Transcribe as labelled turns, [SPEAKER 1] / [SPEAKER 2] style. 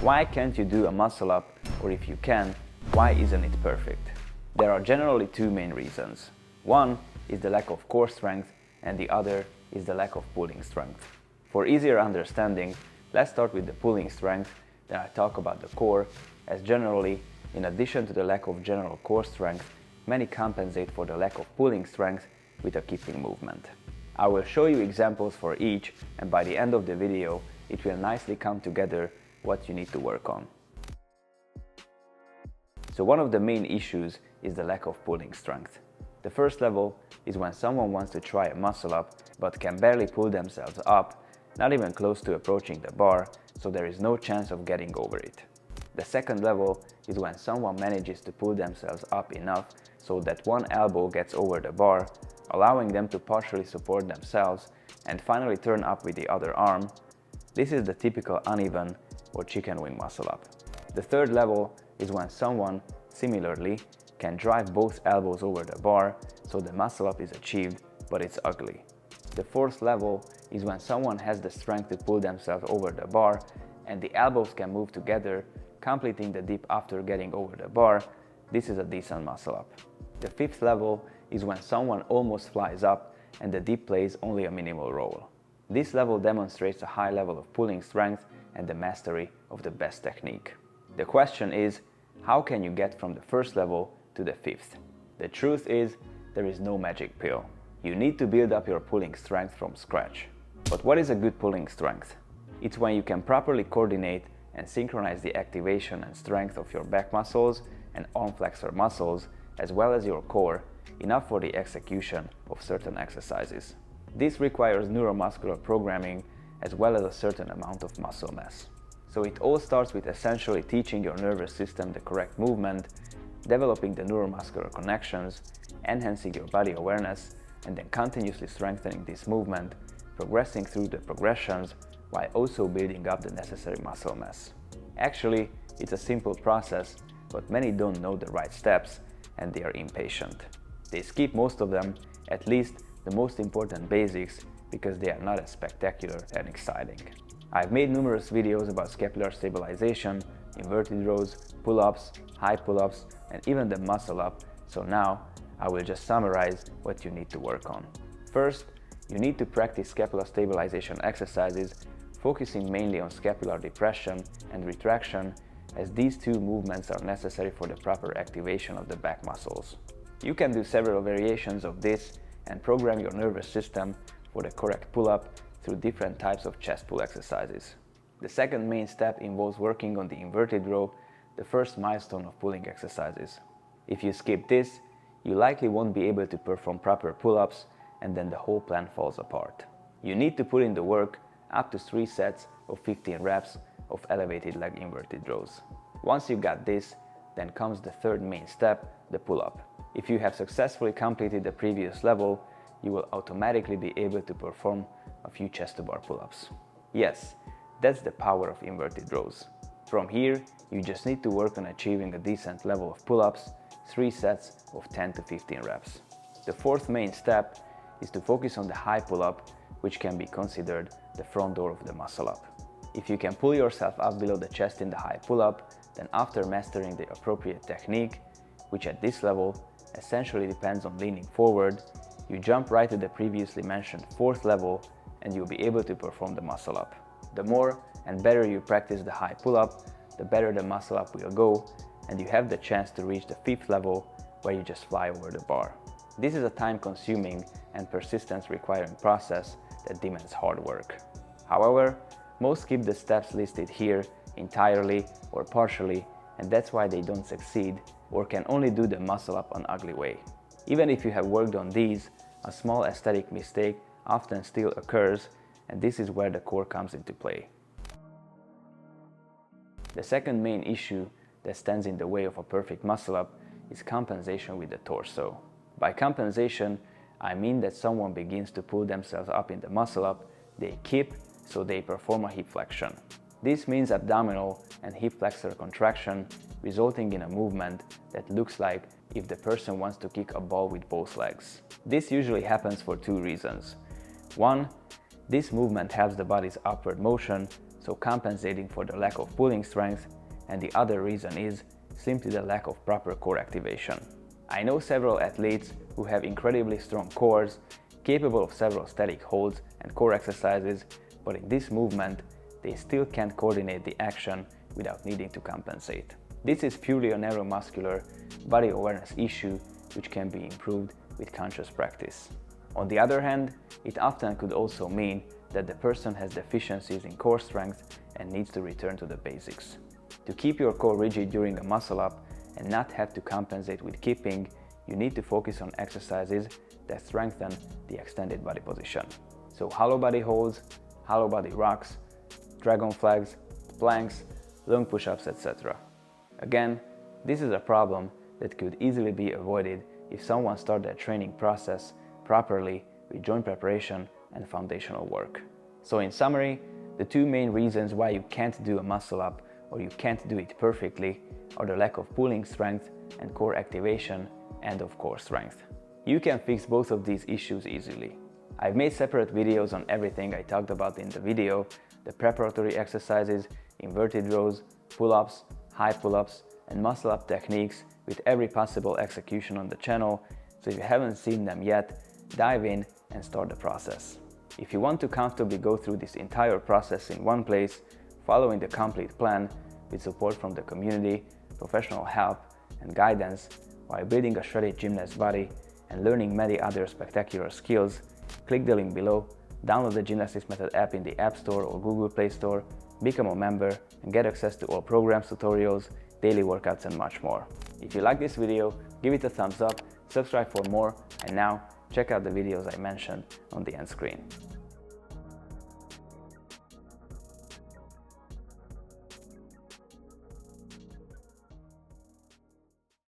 [SPEAKER 1] Why can't you do a muscle up, or if you can, why isn't it perfect? There are generally two main reasons. One is the lack of core strength and the other is the lack of pulling strength. For easier understanding, let's start with the pulling strength, then I talk about the core, as generally, in addition to the lack of general core strength, many compensate for the lack of pulling strength with a kipping movement. I will show you examples for each, and by the end of the video, it will nicely come together what you need to work on. So one of the main issues is the lack of pulling strength. The first level is when someone wants to try a muscle up but can barely pull themselves up, not even close to approaching the bar, so there is no chance of getting over it. The second level is when someone manages to pull themselves up enough so that one elbow gets over the bar, allowing them to partially support themselves and finally turn up with the other arm. This is the typical uneven or chicken wing muscle up. The third level is when someone, similarly, can drive both elbows over the bar so the muscle up is achieved, but it's ugly. The fourth level is when someone has the strength to pull themselves over the bar and the elbows can move together, completing the dip after getting over the bar. This is a decent muscle up. The fifth level is when someone almost flies up and the dip plays only a minimal role. This level demonstrates a high level of pulling strength and the mastery of the best technique. The question is, how can you get from the first level to the fifth? The truth is, there is no magic pill. You need to build up your pulling strength from scratch. But what is a good pulling strength? It's when you can properly coordinate and synchronize the activation and strength of your back muscles and arm flexor muscles, as well as your core, enough for the execution of certain exercises. This requires neuromuscular programming as well as a certain amount of muscle mass. So it all starts with essentially teaching your nervous system the correct movement, developing the neuromuscular connections, enhancing your body awareness, and then continuously strengthening this movement, progressing through the progressions while also building up the necessary muscle mass. Actually, it's a simple process, but many don't know the right steps and they are impatient. They skip most of them, at least the most important basics, because they are not as spectacular and exciting. I've made numerous videos about scapular stabilization, inverted rows, pull-ups, high pull-ups, and even the muscle up, so now I will just summarize what you need to work on. First, you need to practice scapular stabilization exercises, focusing mainly on scapular depression and retraction, as these two movements are necessary for the proper activation of the back muscles. You can do several variations of this and program your nervous system for the correct pull-up through different types of chest pull exercises. The second main step involves working on the inverted row, the first milestone of pulling exercises. If you skip this, you likely won't be able to perform proper pull-ups and then the whole plan falls apart. You need to put in the work up to 3 sets of 15 reps of elevated leg inverted rows. Once you got this, then comes the third main step, the pull-up. If you have successfully completed the previous level, you will automatically be able to perform a few chest-to-bar pull-ups. Yes, that's the power of inverted rows. From here, you just need to work on achieving a decent level of pull-ups, 3 sets of 10 to 15 reps. The fourth main step is to focus on the high pull-up, which can be considered the front door of the muscle up. If you can pull yourself up below the chest in the high pull-up, then after mastering the appropriate technique, which at this level essentially depends on leaning forward, you jump right to the previously mentioned fourth level and you'll be able to perform the muscle up. The more and better you practice the high pull-up, the better the muscle up will go, and you have the chance to reach the fifth level where you just fly over the bar. This is a time-consuming and persistence-requiring process that demands hard work. However, most skip the steps listed here entirely or partially, and that's why they don't succeed or can only do the muscle up an ugly way. Even if you have worked on these, a small aesthetic mistake often still occurs, and this is where the core comes into play. The second main issue that stands in the way of a perfect muscle up is compensation with the torso. By compensation, I mean that someone begins to pull themselves up in the muscle up, they kip, so they perform a hip flexion. This means abdominal and hip flexor contraction, resulting in a movement that looks like if the person wants to kick a ball with both legs. This usually happens for two reasons. One, this movement helps the body's upward motion, so compensating for the lack of pulling strength, and the other reason is simply the lack of proper core activation. I know several athletes who have incredibly strong cores, capable of several static holds and core exercises, but in this movement, they still can't coordinate the action without needing to compensate. This is purely a neuromuscular body awareness issue which can be improved with conscious practice. On the other hand, it often could also mean that the person has deficiencies in core strength and needs to return to the basics. To keep your core rigid during a muscle up and not have to compensate with kipping, you need to focus on exercises that strengthen the extended body position. So hollow body holds, hollow body rocks, dragon flags, planks, lung push-ups, etc. Again, this is a problem that could easily be avoided if someone started their training process properly with joint preparation and foundational work. So in summary, the two main reasons why you can't do a muscle up or you can't do it perfectly are the lack of pulling strength and core activation and of core strength. You can fix both of these issues easily. I've made separate videos on everything I talked about in the video, the preparatory exercises, inverted rows, pull-ups, high pull-ups, and muscle-up techniques with every possible execution on the channel, so if you haven't seen them yet, dive in and start the process. If you want to comfortably go through this entire process in one place, following the complete plan with support from the community, professional help, and guidance while building a shredded gymnast body and learning many other spectacular skills, click the link below, download the Gymnastics Method app in the App Store or Google Play Store, become a member, and get access to all programs, tutorials, daily workouts, and much more. If you like this video, give it a thumbs up, subscribe for more, and now check out the videos I mentioned on the end screen.